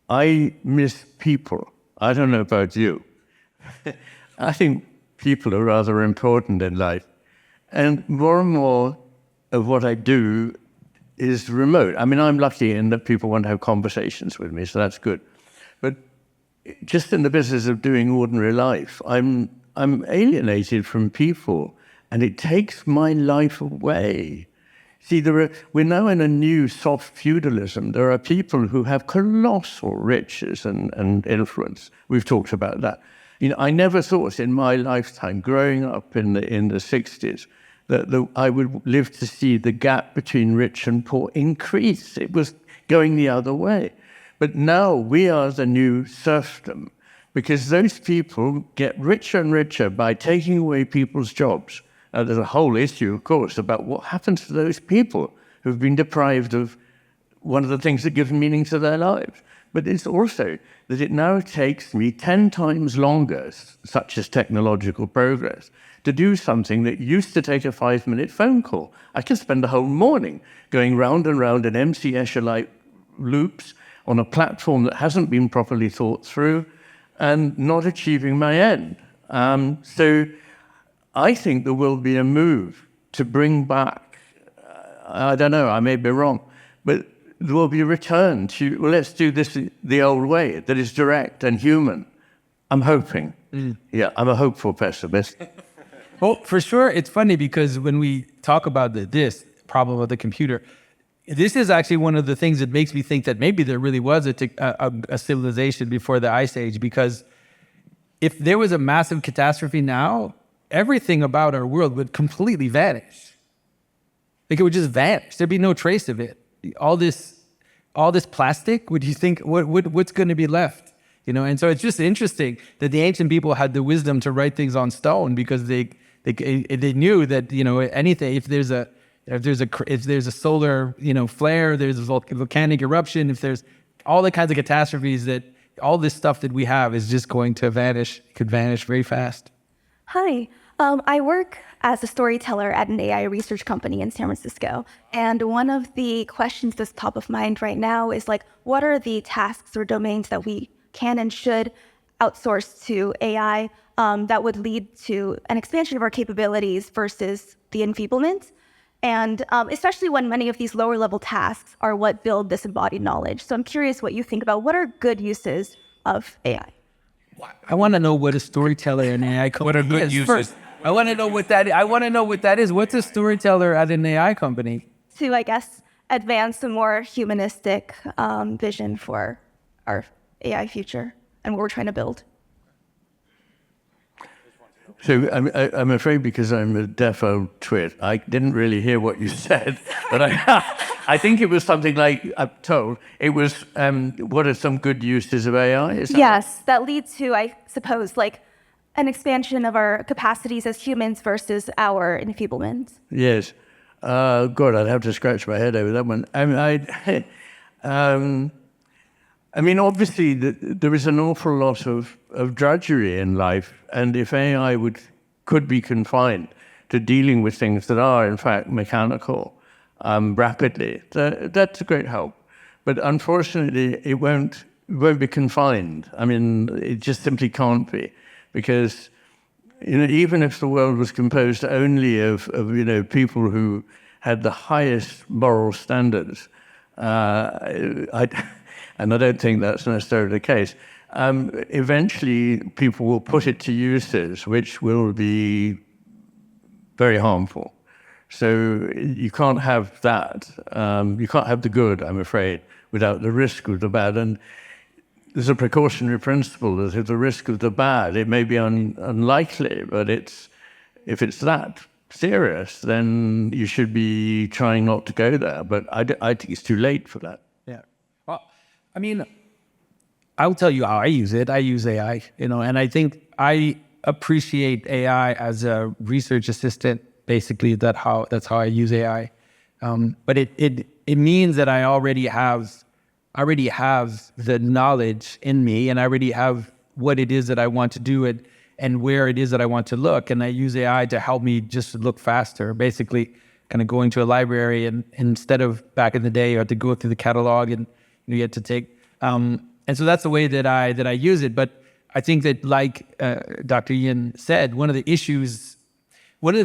I miss people. I don't know about you. I think people are rather important in life. And more of what I do is remote. I mean, I'm lucky in that people want to have conversations with me, so that's good. But just in the business of doing ordinary life, I'm alienated from people, and it takes my life away. See, we're now in a new soft feudalism. There are people who have colossal riches and influence. We've talked about that. I never thought in my lifetime, growing up in the 60s, that I would live to see the gap between rich and poor increase. It was going the other way. But now we are the new serfdom, because those people get richer and richer by taking away people's jobs. There's a whole issue, of course, about what happens to those people who've been deprived of one of the things that gives meaning to their lives. But it's also that it now takes me 10 times longer, such as technological progress, to do something that used to take a 5-minute phone call. I can spend the whole morning going round and round in MC Escher-like loops on a platform that hasn't been properly thought through and not achieving my end. So I think there will be a move to bring back, I don't know, I may be wrong, but there will be a return to, well, let's do this the old way, that is direct and human. I'm hoping. Yeah, I'm a hopeful pessimist. Well, for sure, it's funny because when we talk about this problem of the computer, this is actually one of the things that makes me think that maybe there really was a civilization before the Ice Age, because if there was a massive catastrophe now, everything about our world would completely vanish. Like, it would just vanish. There'd be no trace of it. All this plastic, would you think, what's going to be left? And so it's just interesting that the ancient people had the wisdom to write things on stone, because they knew that anything, if there's a solar flare, there's a volcanic eruption, if there's all the kinds of catastrophes, that all this stuff that we have is just going to vanish. It could vanish very fast. Hi, I work as a storyteller at an AI research company in San Francisco. And one of the questions that's top of mind right now is, like, what are the tasks or domains that we can and should outsourced to AI that would lead to an expansion of our capabilities versus the enfeeblement. And especially when many of these lower level tasks are what build this embodied knowledge. So I'm curious what you think about what are good uses of AI? I want to know what a storyteller in AI company What are good is uses? first. I want to know what that is. I want to know what that is. What's a storyteller at an AI company? To, I guess, advance a more humanistic vision for our AI future and what we're trying to build. So I'm afraid because I'm a deaf old twit, I didn't really hear what you said, but I think it was something like, I'm told, it was, what are some good uses of AI? Is that Yes, that leads to, I suppose, like an expansion of our capacities as humans versus our enfeeblement. Yes. God, I'd have to scratch my head over that one. I mean, obviously, there is an awful lot of drudgery in life, and if AI could be confined to dealing with things that are, in fact, mechanical rapidly, that's a great help. But unfortunately, it won't be confined. I mean, it just simply can't be, because even if the world was composed only of people who had the highest moral standards, and I don't think that's necessarily the case. Eventually, people will put it to uses which will be very harmful. So you can't have that. You can't have the good, I'm afraid, without the risk of the bad. And there's a precautionary principle that if the risk of the bad, it may be unlikely, but if it's that serious, then you should be trying not to go there. But I think it's too late for that. Yeah. Well, I mean, I'll tell you how I use it. I use AI, and I think I appreciate AI as a research assistant. Basically, that's how I use AI. But it means that I already have the knowledge in me, and I already have what it is that I want to do and where it is that I want to look. And I use AI to help me just look faster. Basically, kind of going to a library, and instead of back in the day, you had to go through the catalog and you had to take. And so that's the way that I use it. But I think that, like Dr. Iain said, one of the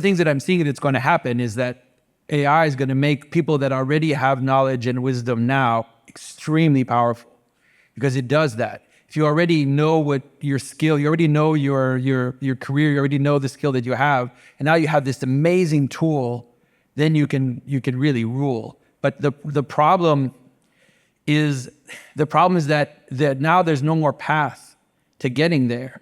things that I'm seeing that's going to happen is that AI is going to make people that already have knowledge and wisdom now extremely powerful, because it does that. If you already know what your skill, you already know your career, you already know the skill that you have, and now you have this amazing tool, then you can really rule. But the problem is that now there's no more path to getting there,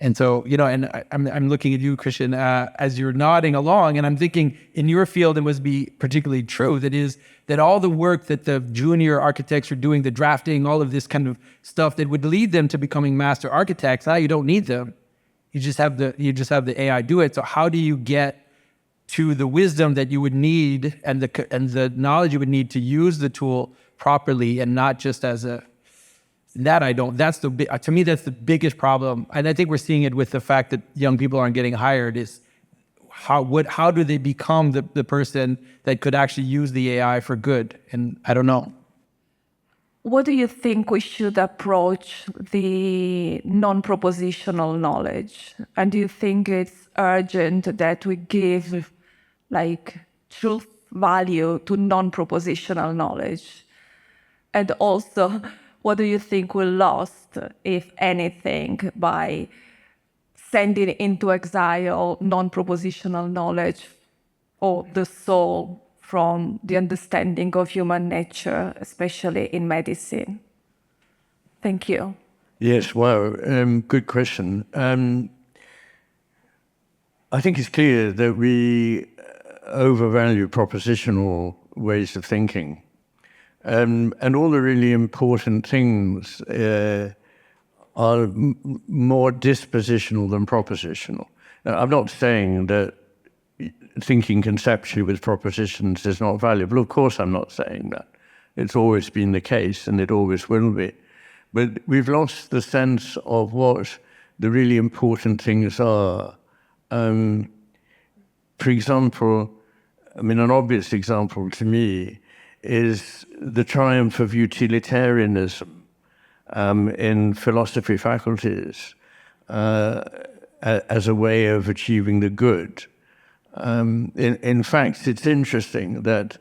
And so, and I'm looking at you, Christian, as you're nodding along, and I'm thinking in your field, it must be particularly true, that all the work that the junior architects are doing, the drafting, all of this kind of stuff that would lead them to becoming master architects, now you don't need them. You just have the AI do it. So how do you get to the wisdom that you would need and the knowledge you would need to use the tool properly, and not just as a to me, that's the biggest problem. And I think we're seeing it with the fact that young people aren't getting hired, is how do they become the person that could actually use the AI for good? And I don't know. What do you think we should approach the non-propositional knowledge? And do you think it's urgent that we give truth value to non-propositional knowledge? And also, what do you think we lost, if anything, by sending into exile non-propositional knowledge or the soul from the understanding of human nature, especially in medicine? Thank you. Yes, well, good question. I think it's clear that we overvalue propositional ways of thinking. And all the really important things are more dispositional than propositional. Now, I'm not saying that thinking conceptually with propositions is not valuable. Of course, I'm not saying that. It's always been the case, and it always will be. But we've lost the sense of what the really important things are. For example, an obvious example to me is the triumph of utilitarianism. in philosophy faculties as a way of achieving the good. In fact, it's interesting that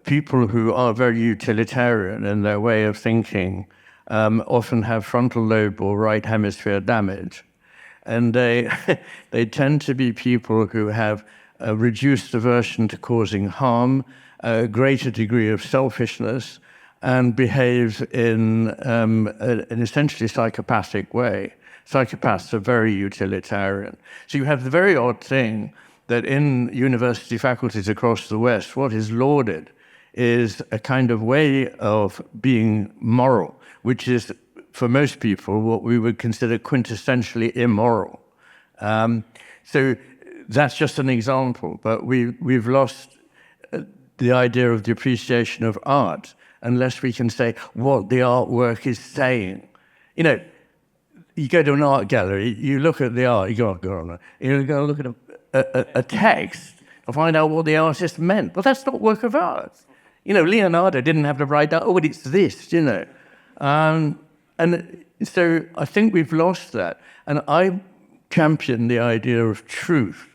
people who are very utilitarian in their way of thinking often have frontal lobe or right hemisphere damage. And they tend to be people who have a reduced aversion to causing harm, a greater degree of selfishness, and behave in an essentially psychopathic way. Psychopaths are very utilitarian. So you have the very odd thing that in university faculties across the West, what is lauded is a kind of way of being moral, which is, for most people, what we would consider quintessentially immoral. So that's just an example, but we've lost the idea of the appreciation of art unless we can say what the artwork is saying. You know, you go to an art gallery, you look at the art, you go look at a text and find out what the artist meant. Well, that's not work of art. You know, Leonardo didn't have to write down, oh, but it's this, you know. And so I think we've lost that. And I champion the idea of truth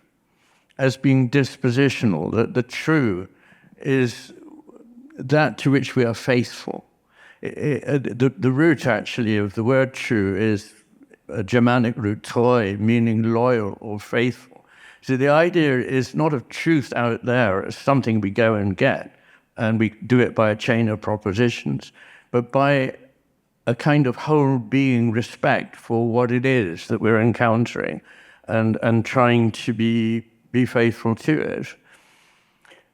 as being dispositional, that the true is that to which we are faithful. The root, actually, of the word true is a Germanic root, treu, meaning loyal or faithful. So the idea is not of truth out there as something we go and get, and we do it by a chain of propositions, but by a kind of whole being respect for what it is that we're encountering and trying to be faithful to it.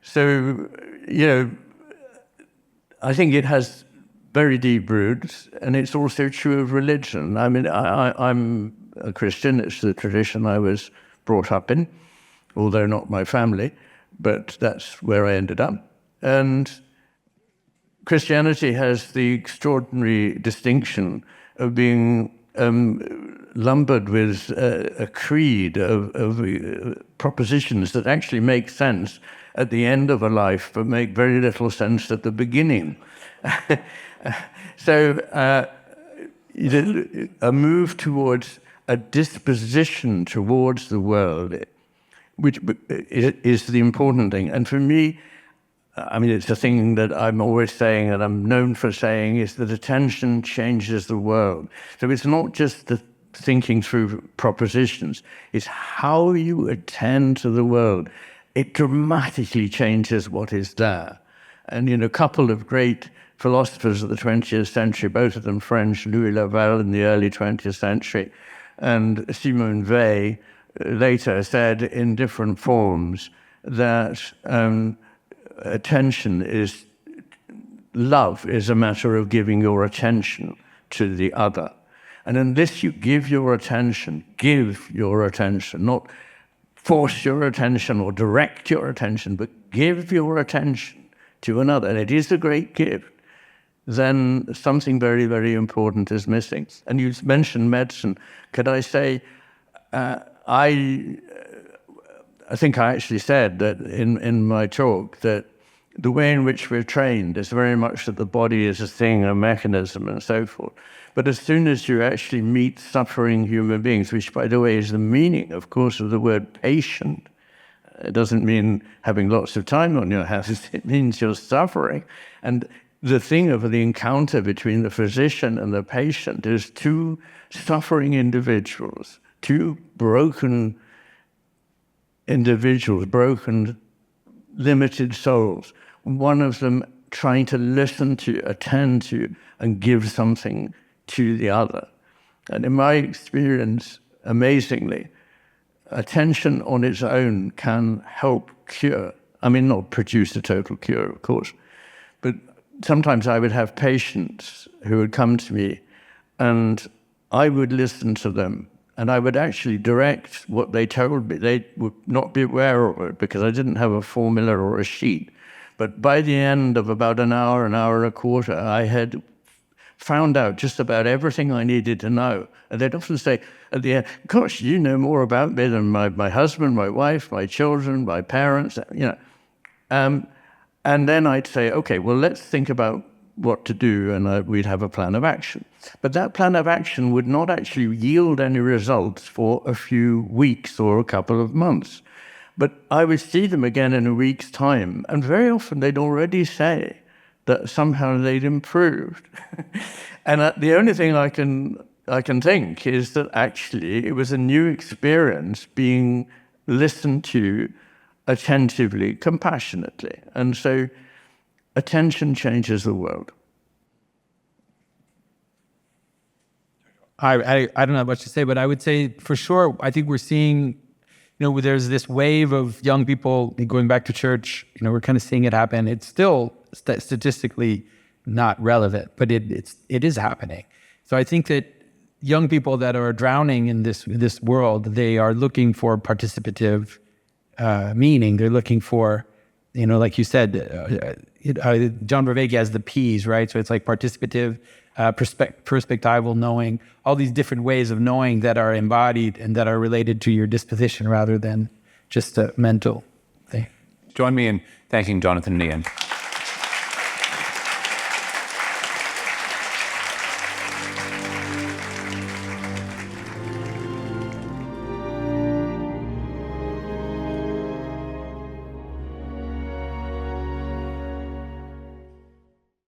So, you know, I think it has very deep roots, and it's also true of religion. I mean, I'm a Christian. It's the tradition I was brought up in, although not my family, but that's where I ended up. And Christianity has the extraordinary distinction of being lumbered with a creed of propositions that actually make sense at the end of a life, but make very little sense at the beginning. So a move towards a disposition towards the world, which is the important thing. And for me, I mean, it's a thing that I'm always saying, and I'm known for saying, is that attention changes the world. So it's not just the thinking through propositions, it's how you attend to the world. It dramatically changes what is there. And in a couple of great philosophers of the 20th century, both of them French, Louis Lavelle in the early 20th century, and Simone Weil later, said in different forms that love is a matter of giving your attention to the other. And unless you give your attention, not force your attention or direct your attention, but give your attention to another, and it is a great gift, then something very, very important is missing. And you mentioned medicine. Could I say, I think I actually said that in my talk that the way in which we're trained is very much that the body is a thing, a mechanism, and so forth. But as soon as you actually meet suffering human beings, which, by the way, is the meaning, of course, of the word patient, it doesn't mean having lots of time on your hands, it means you're suffering. And the thing of the encounter between the physician and the patient is two suffering individuals, two broken individuals, broken, limited souls, one of them trying to listen to, attend to, and give something to the other. And in my experience, amazingly, attention on its own can help cure. I mean, not produce a total cure, of course, but sometimes I would have patients who would come to me and I would listen to them and I would actually direct what they told me. They would not be aware of it because I didn't have a formula or a sheet. But by the end of about an hour and a quarter, I had found out just about everything I needed to know. And they'd often say at the end, gosh, you know more about me than my husband, my wife, my children, my parents, you know. And then I'd say, okay, well, let's think about what to do, and we'd have a plan of action. But that plan of action would not actually yield any results for a few weeks or a couple of months. But I would see them again in a week's time, and very often they'd already say that somehow they'd improved. And the only thing I can think is that actually it was a new experience being listened to attentively, compassionately. And so attention changes the world. I don't have much to say, but I would say for sure, I think we're seeing, there's this wave of young people going back to church. We're kind of seeing it happen. It's still statistically not relevant, but it is happening. So I think that young people that are drowning in this world, they are looking for participative meaning. They're looking for, like you said, John Vervaeke has the P's, right? So it's like participative, perspectival knowing, all these different ways of knowing that are embodied and that are related to your disposition rather than just a mental thing. Join me in thanking Jonathan and Iain.